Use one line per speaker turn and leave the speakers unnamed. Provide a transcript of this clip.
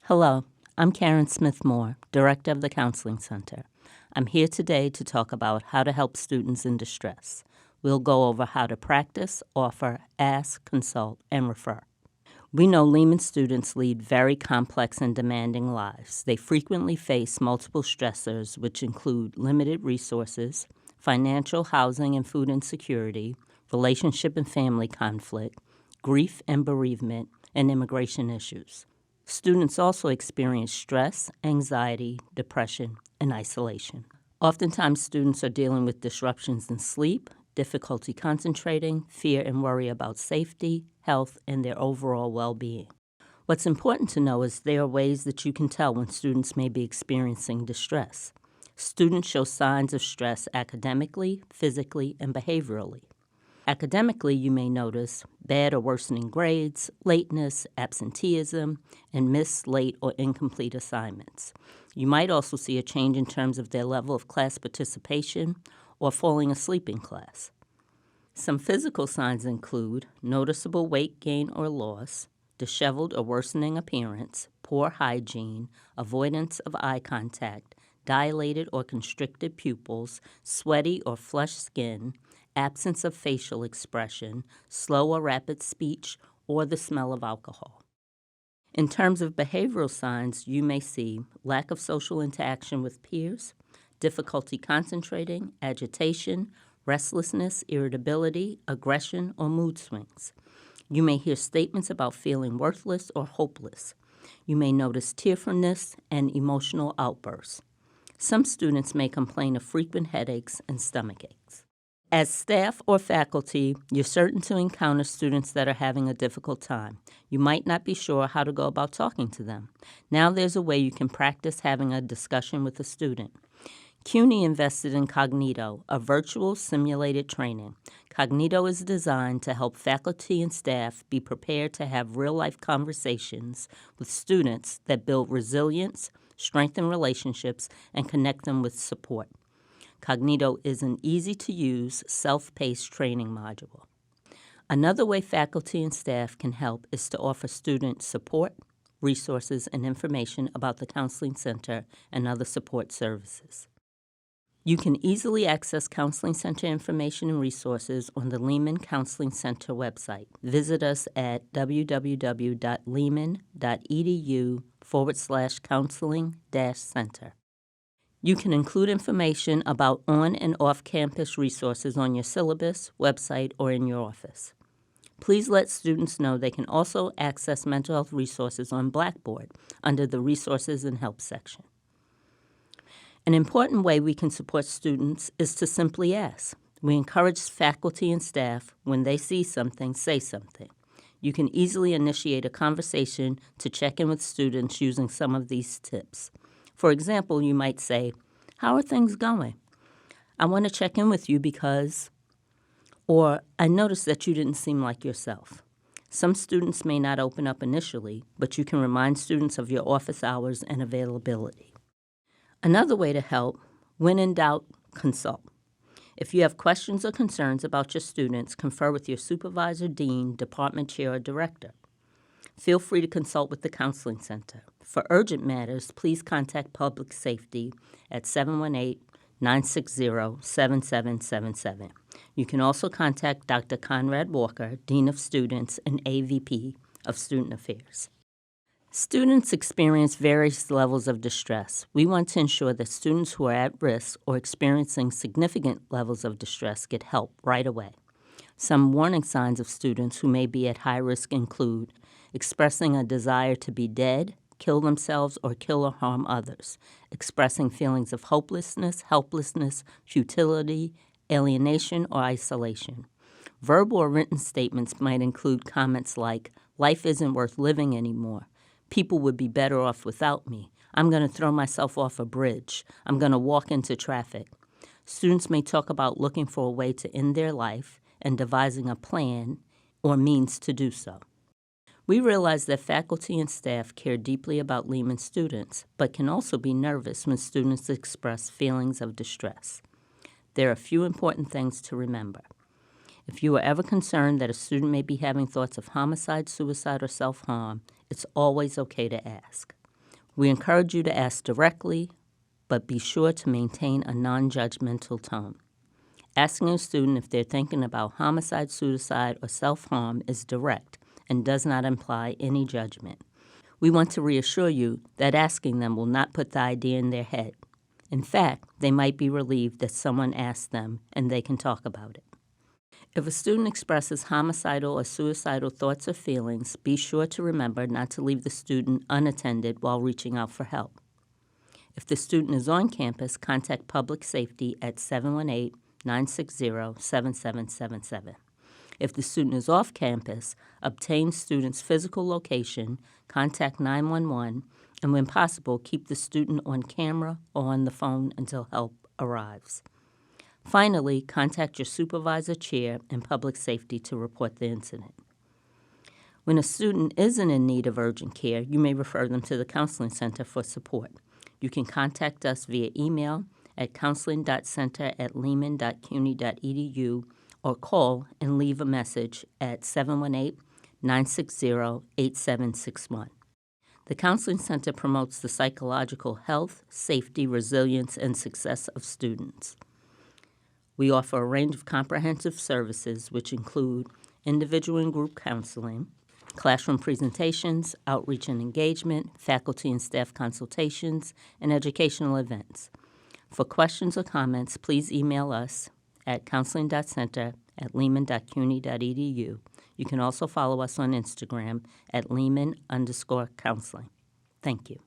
Hello, I'm Karen Smith-Moore, Director of the Counseling Center. I'm here today to talk about how to help students in distress. We'll go over how to practice, offer, ask, consult, and refer. We know Lehman students lead very complex and demanding lives. They frequently face multiple stressors, which include limited resources, financial, housing, and food insecurity, relationship and family conflict, grief and bereavement, and immigration issues. Students also experience stress, anxiety, depression, and isolation. Oftentimes, students are dealing with disruptions in sleep, difficulty concentrating, fear and worry about safety, health, and their overall well-being. What's important to know is there are ways that you can tell when students may be experiencing distress. Students show signs of stress academically, physically, and behaviorally. Academically, you may notice bad or worsening grades, lateness, absenteeism, and missed, late, or incomplete assignments. You might also see a change in terms of their level of class participation or falling asleep in class. Some physical signs include noticeable weight gain or loss, disheveled or worsening appearance, poor hygiene, avoidance of eye contact, dilated or constricted pupils, sweaty or flushed skin, absence of facial expression, slow or rapid speech, or the smell of alcohol. In terms of behavioral signs, you may see lack of social interaction with peers, difficulty concentrating, agitation, restlessness, irritability, aggression, or mood swings. You may hear statements about feeling worthless or hopeless. You may notice tearfulness and emotional outbursts. Some students may complain of frequent headaches and stomach aches. As staff or faculty, you're certain to encounter students that are having a difficult time. You might not be sure how to go about talking to them. Now there's a way you can practice having a discussion with a student. CUNY invested in Cognito, a virtual simulated training. Cognito is designed to help faculty and staff be prepared to have real-life conversations with students that build resilience, strengthen relationships, and connect them with support. Cognito is an easy-to-use, self-paced training module. Another way faculty and staff can help is to offer students support, resources, and information about the Counseling Center and other support services. You can easily access Counseling Center information and resources on the Lehman Counseling Center website. Visit us at www.lehman.edu/counseling-center. You can include information about on- and off-campus resources on your syllabus, website, or in your office. Please let students know they can also access mental health resources on Blackboard under the Resources and Help section. An important way we can support students is to simply ask. We encourage faculty and staff, when they see something, say something. You can easily initiate a conversation to check in with students using some of these tips. For example, you might say, "How are things going? I want to check in with you because," or "I noticed that you didn't seem like yourself." Some students may not open up initially, but you can remind students of your office hours and availability. Another way to help, when in doubt, consult. If you have questions or concerns about your students, confer with your supervisor, dean, department chair, or director. Feel free to consult with the Counseling Center. For urgent matters, please contact Public Safety at 718-960-7777. You can also contact Dr. Conrad Walker, Dean of Students and AVP of Student Affairs. Students experience various levels of distress. We want to ensure that students who are at risk or experiencing significant levels of distress get help right away. Some warning signs of students who may be at high risk include expressing a desire to be dead, kill themselves, or kill or harm others, expressing feelings of hopelessness, helplessness, futility, alienation, or isolation. Verbal or written statements might include comments like, "Life isn't worth living anymore," "People would be better off without me," "I'm going to throw myself off a bridge," "I'm going to walk into traffic." Students may talk about looking for a way to end their life and devising a plan or means to do so. We realize that faculty and staff care deeply about Lehman students, but can also be nervous when students express feelings of distress. There are a few important things to remember. If you are ever concerned that a student may be having thoughts of homicide, suicide, or self-harm, it's always okay to ask. We encourage you to ask directly, but be sure to maintain a non-judgmental tone. Asking a student if they're thinking about homicide, suicide, or self-harm is direct and does not imply any judgment. We want to reassure you that asking them will not put the idea in their head. In fact, they might be relieved that someone asked them and they can talk about it. If a student expresses homicidal or suicidal thoughts or feelings, be sure to remember not to leave the student unattended while reaching out for help. If the student is on campus, contact Public Safety at 718-960-7777. If the student is off campus, obtain student's physical location, contact 911, and when possible, keep the student on camera or on the phone until help arrives. Finally, contact your supervisor, chair, and Public Safety to report the incident. When a student isn't in need of urgent care, you may refer them to the Counseling Center for support. You can contact us via email at counseling.center@lehman.cuny.edu or call and leave a message at 718-960-8761. The Counseling Center promotes the psychological health, safety, resilience, and success of students. We offer a range of comprehensive services which include individual and group counseling, classroom presentations, outreach and engagement, faculty and staff consultations, and educational events. For questions or comments, please email us at counseling.center@lehman.cuny.edu. You can also follow us on Instagram at Lehman_counseling. Thank you.